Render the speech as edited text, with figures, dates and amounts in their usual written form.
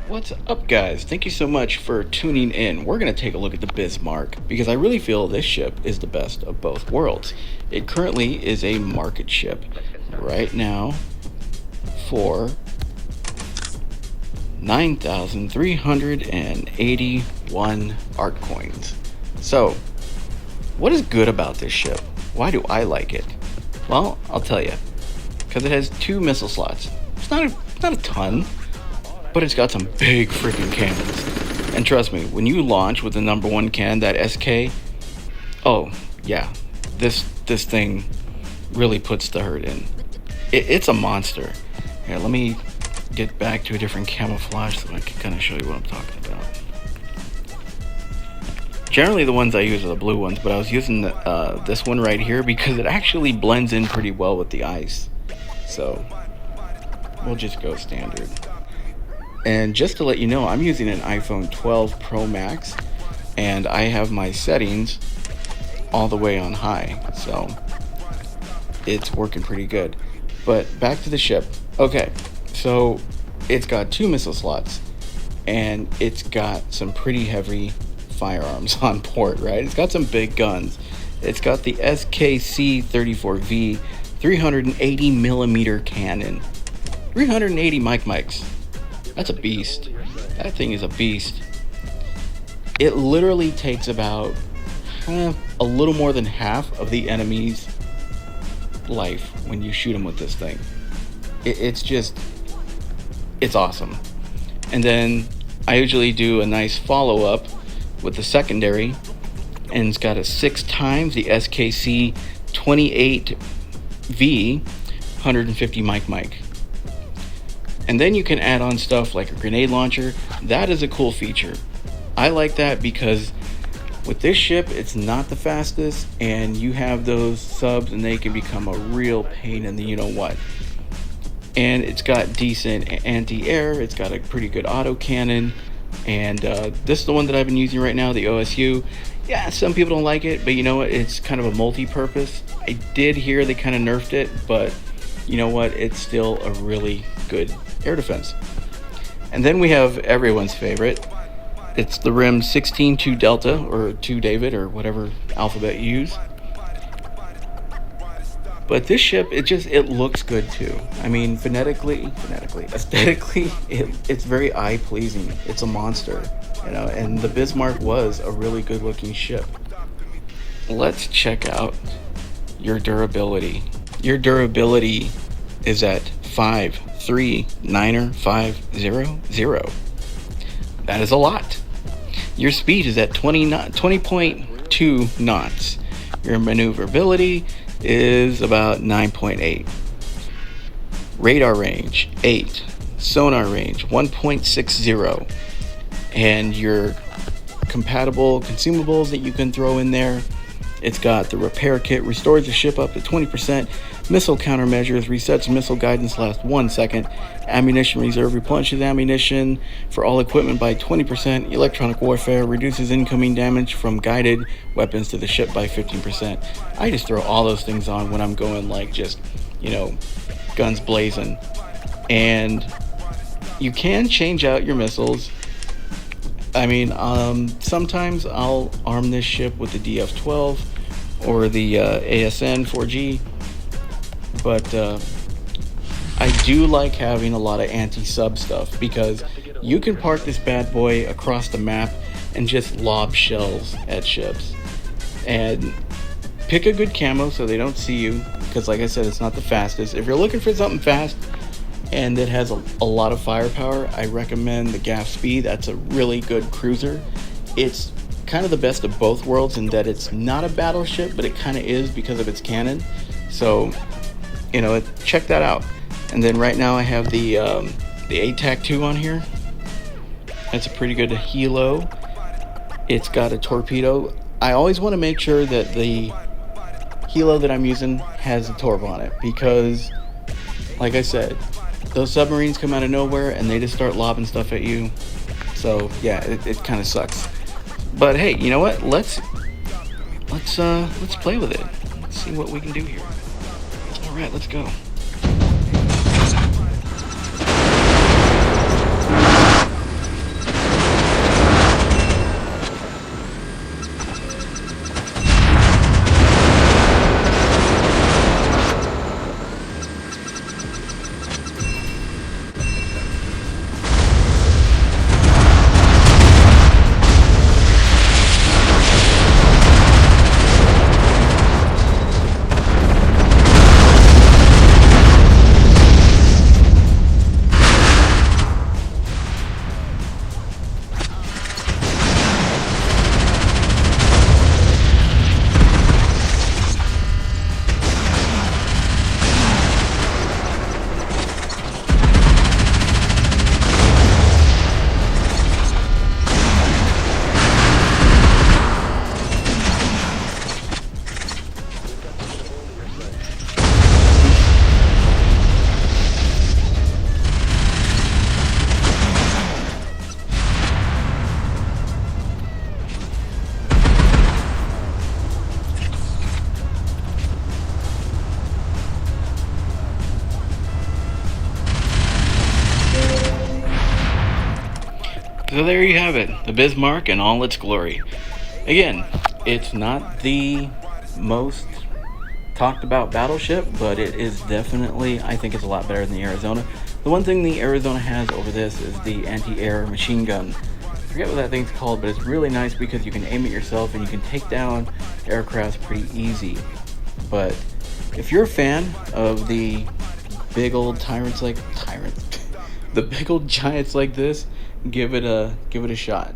What's up, guys? Thank you so much for tuning in. We're going to take a look at the Bismarck because I really feel this ship is the best of both worlds. It currently is a market ship right now for 9,381 art coins. So, what is good about this ship? Why do I like it? Well, I'll tell you. Because it has 2 missile slots. It's not a ton, but it's got some big freaking cannons. And trust me, when you launch with the number 1 cannon, that SK, oh yeah, this thing really puts the hurt in. It's a monster. Here, let me get back to a different camouflage so I can kind of show you what I'm talking about. Generally the ones I use are the blue ones, but I was using this one right here because it actually blends in pretty well with the ice. So we'll just go standard. And just to let you know, I'm using an iPhone 12 Pro Max, and I have my settings all the way on high, so it's working pretty good. But back to the ship. Okay, so it's got 2 missile slots, and it's got some pretty heavy firearms on board, right? It's got some big guns. It's got the SKC-34V 380 millimeter cannon, 380 mics. That's a beast. That thing is a beast. It literally takes about a little more than half of the enemy's life when you shoot them with this thing. It's awesome. And then I usually do a nice follow-up with the secondary, and it's got a 6 times the SKC 28V 150 mic. And then you can add on stuff like a grenade launcher. That is a cool feature. I like that because with this ship, it's not the fastest, and you have those subs and they can become a real pain in the you-know-what. And it's got decent anti-air, it's got a pretty good autocannon, and this is the one that I've been using right now, the OSU. Yeah, some people don't like it, but you know what? It's kind of a multi-purpose. I did hear they kind of nerfed it, but you know what? It's still a really good air defense. And then we have everyone's favorite. It's the RIM 16-2 Delta, or 2 David, or whatever alphabet you use. But this ship, it looks good too. I mean, aesthetically, it's very eye-pleasing. It's a monster, you know, and the Bismarck was a really good-looking ship. Let's check out your durability. Your durability is at 53950. That is a lot. Your speed is at 20.2 knots. Your maneuverability is about 9.8. Radar range 8. Sonar range 1.60. And your compatible consumables that you can throw in there. It's got the repair kit, restores the ship up to 20%. Missile countermeasures, resets missile guidance last 1 second. Ammunition reserve replenishes ammunition for all equipment by 20%. Electronic warfare reduces incoming damage from guided weapons to the ship by 15%. I just throw all those things on when I'm going like just, you know, guns blazing. And you can change out your missiles. I mean, sometimes I'll arm this ship with the DF-12 or the ASN 4G, but I do like having a lot of anti-sub stuff because you can park this bad boy across the map and just lob shells at ships. And pick a good camo so they don't see you, because like I said, it's not the fastest. If you're looking for something fast and it has a lot of firepower, I recommend the GAF Speed. That's a really good cruiser. It's kind of the best of both worlds in that it's not a battleship, but it kind of is because of its cannon. So, you know, check that out. And then right now I have the ATAC 2 on here. That's a pretty good helo. It's got a torpedo. I always want to make sure that the helo that I'm using has a torp on it because, like I said, those submarines come out of nowhere and they just start lobbing stuff at you. So yeah, it kind of sucks. But hey, you know what? Let's play with it. Let's see what we can do here. All right, let's go. So there you have it, the Bismarck in all its glory. Again, it's not the most talked about battleship, but it is definitely, I think it's a lot better than the Arizona. The one thing the Arizona has over this is the anti-air machine gun. I forget what that thing's called, but it's really nice because you can aim it yourself and you can take down aircrafts pretty easy. But if you're a fan of the big old the big old giants like this, give it a shot.